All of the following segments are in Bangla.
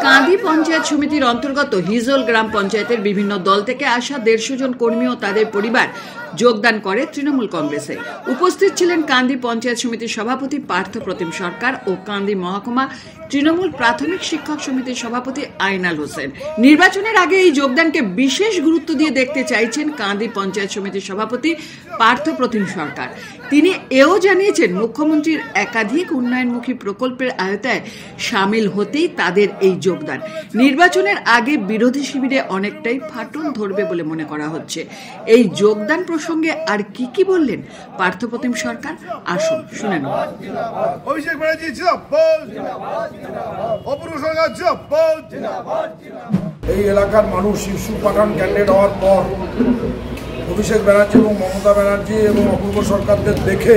কাঁদি পঞ্চায়েত সমিতির অন্তর্গত হিজল গ্রাম পঞ্চায়েতের বিভিন্ন দল থেকে আসা 150 জন কর্মী ও তাদের পরিবার যোগদান করে তৃণমূল কংগ্রেসে। উপস্থিত ছিলেন কান্দি পঞ্চায়েত সমিতির সভাপতি পার্থ প্রতিম সরকার ও কান্দি মহকুমা তৃণমূল প্রাথমিক শিক্ষক সমিতির সভাপতি আইনাল হোসেন। নির্বাচনের আগে এই যোগদানকে বিশেষ গুরুত্ব দিয়ে দেখতে চাইছেন কান্দি পঞ্চায়েত সমিতির সভাপতি পার্থ প্রতিম সরকার। তিনি এও জানিয়েছেন, মুখ্যমন্ত্রীর একাধিক উন্নয়নমুখী প্রকল্পের আওতায় সামিল হতেই তাদের এই যোগদান। নির্বাচনের আগে বিরোধী শিবিরে অনেকটাই ফাটল ধরবে বলে মনে করা হচ্ছে। এই যোগদান প্রসঙ্গে আর কি বললেন পার্থ প্রতিম সরকার, আসুন শুনে নেব। অভিষেক ব্যানার্জি জিন্দাবাদ, অপূর্ব সরকার জিন্দাবাদ। এই এলাকার মানুষ ইউসুফ পাঠান ক্যান্ডিডেট হওয়ার পর অভিষেক ব্যানার্জি এবং মমতা ব্যানার্জি এবং অপূর্ব সরকারদের দেখে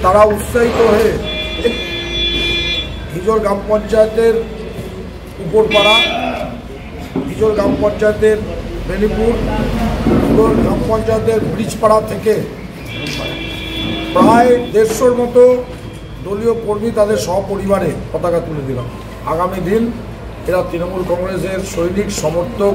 তারা উৎসাহিত হয়ে হিজল গ্রাম পঞ্চায়েতের উপরপাড়া, হিজল গ্রাম পঞ্চায়েতের বেনিপুর, হিজল গ্রাম পঞ্চায়েতের ব্রিজপাড়া থেকে প্রায় 150-র মতো দলীয় কর্মী তাদের সপরিবারে পতাকা তুলে দিলাম। আগামী দিন এরা তৃণমূল কংগ্রেসের সৈনিক সমর্থক।